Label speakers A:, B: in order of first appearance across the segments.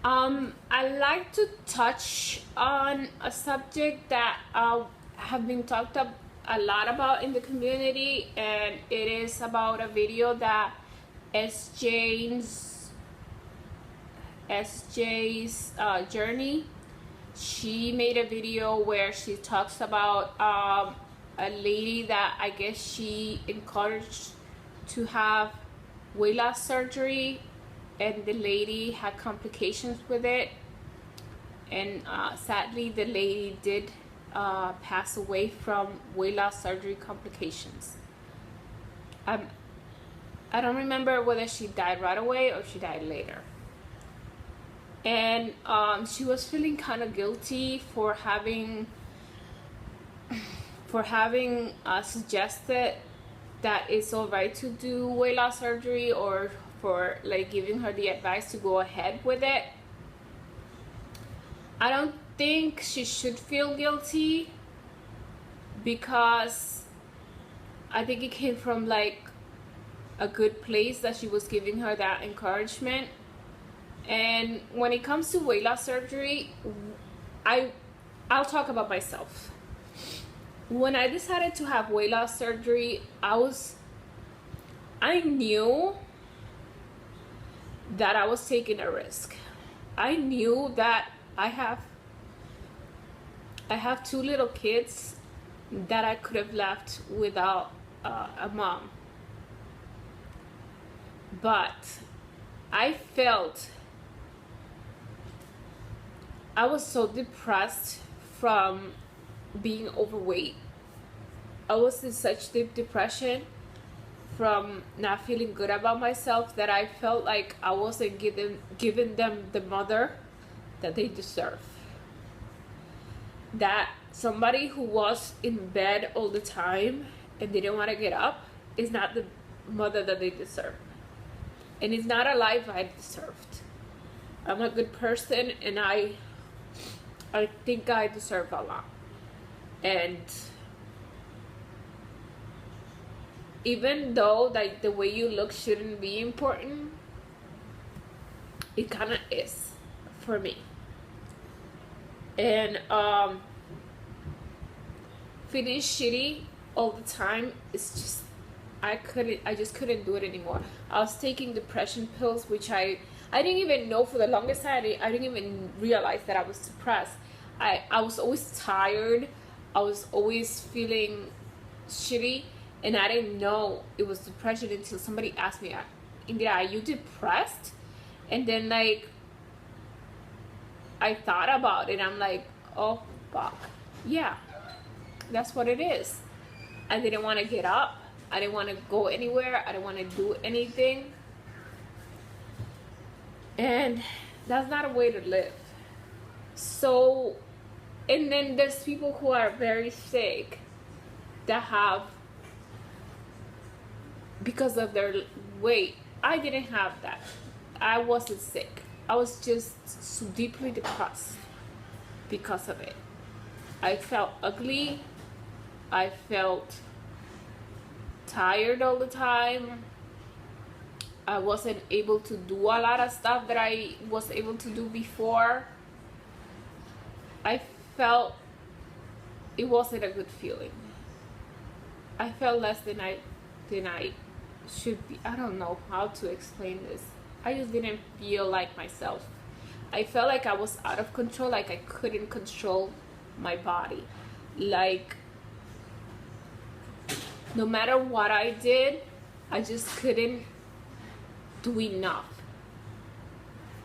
A: I like to touch on a subject that have been talked up a lot about in the community, and it is about a video that SJ's journey. She made a video where she talks about a lady that I guess she encouraged to have weight loss surgery, and the lady had complications with it, and sadly the lady did pass away from weight loss surgery complications. I don't remember whether she died right away or she died later. And she was feeling kind of guilty for having suggested that it's all right to do weight loss surgery, or for like giving her the advice to go ahead with it. I don't think she should feel guilty, because I think it came from like a good place that she was giving her that encouragement. And when it comes to weight loss surgery, I'll talk about myself. When I decided to have weight loss surgery, I knew that I was taking a risk. I knew that I have two little kids that I could have left without a mom. But I was so depressed from being overweight. I was in such deep depression from not feeling good about myself that I felt like I wasn't giving them the mother that they deserve. That somebody who was in bed all the time and didn't want to get up is not the mother that they deserve. And it's not a life I deserved. I'm a good person, and I think I deserve a lot. And even though like the way you look shouldn't be important, it kind of is for me. And feeling shitty all the time is just, I just couldn't do it anymore. I was taking depression pills, which I didn't even know for the longest time. I didn't even realize that I was depressed. I was always tired. I was always feeling shitty, and I didn't know it was depression until somebody asked me, Indira, are you depressed? And then like I thought about it, and I'm like, oh fuck, yeah, that's what it is. I didn't want to get up. I didn't want to go anywhere. I didn't want to do anything. And that's not a way to live. So, and then there's people who are very sick that have, because of their weight. I didn't have that. I wasn't sick. I was just so deeply depressed because of it. I felt ugly. I felt tired all the time. I wasn't able to do a lot of stuff that I was able to do before. I felt it wasn't a good feeling. I felt less than I should be. I don't know how to explain this. I just didn't feel like myself. I felt like I was out of control, like I couldn't control my body. Like no matter what I did, I just couldn't do enough.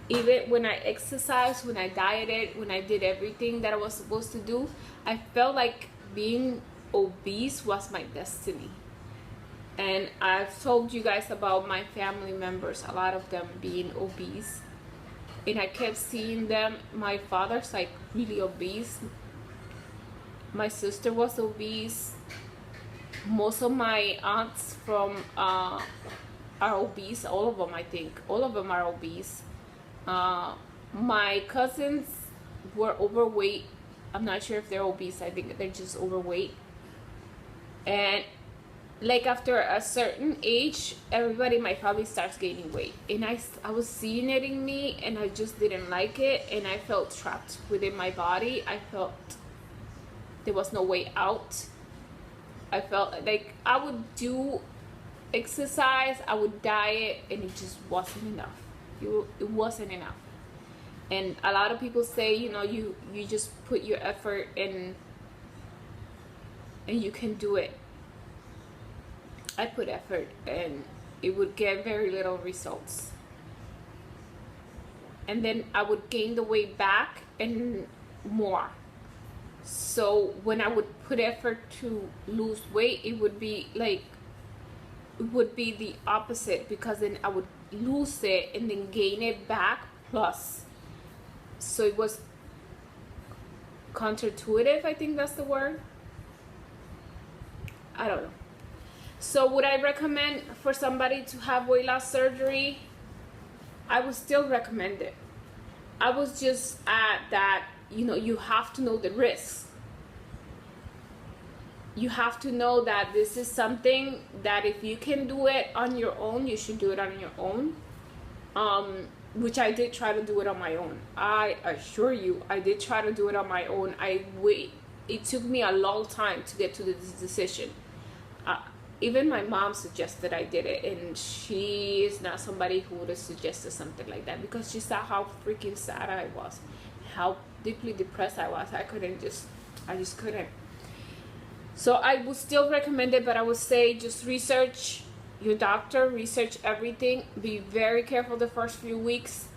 A: Even when I exercised, when I dieted, when I did everything that I was supposed to do, I felt like being obese was my destiny. And I've told you guys about my family members, a lot of them being obese. And I kept seeing them. My father's like really obese. My sister was obese. Most of my aunts from are obese. All of them, I think. All of them are obese. My cousins were overweight. I'm not sure if they're obese. I think they're just overweight. And like after a certain age, everybody might probably starts gaining weight, and I was seeing it in me, and I just didn't like it, and I felt trapped within my body. I felt there was no way out. I felt like I would do exercise, I would diet, and it just wasn't enough. It wasn't enough. And a lot of people say, you know, you just put your effort in and you can do it. I put effort and it would get very little results. And then I would gain the weight back and more. So when I would put effort to lose weight, it would be like, it would be the opposite, because then I would lose it and then gain it back plus. So it was counterintuitive, I think that's the word. I don't know. So would I recommend for somebody to have weight loss surgery? I would still recommend it. I was just at that, you know, you have to know the risks. You have to know that this is something that if you can do it on your own, you should do it on your own. Which I did try to do it on my own. I assure you, I did try to do it on my own. It took me a long time to get to this decision. Even my mom suggested I did it, and she is not somebody who would have suggested something like that, because she saw how freaking sad I was, how deeply depressed I was. I just couldn't. So I would still recommend it, but I would say just research your doctor, research everything, be very careful the first few weeks,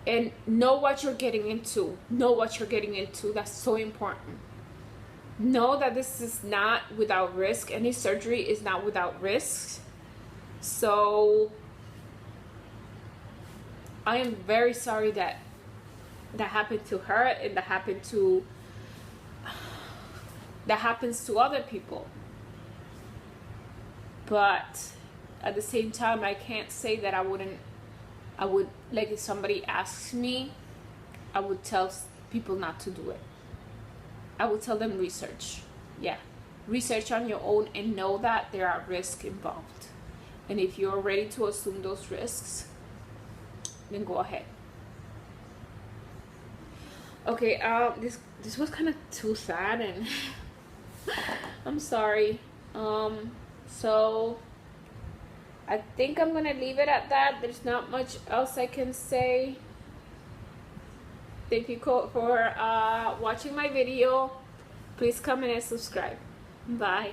A: and know what you're getting into. Know what you're getting into. That's so important. Know that this is not without risk. Any surgery is not without risk. So I am very sorry that happened to her, and that happens to other people. But at the same time, I can't say that I would, like, if somebody asks me, I would tell people not to do it. I would tell them research. Yeah, research on your own and know that there are risks involved. And if you're ready to assume those risks, then go ahead. Okay, this was kind of too sad, and I'm sorry. So I think I'm gonna leave it at that. There's not much else I can say. Thank you for watching my video. Please comment and subscribe. Bye.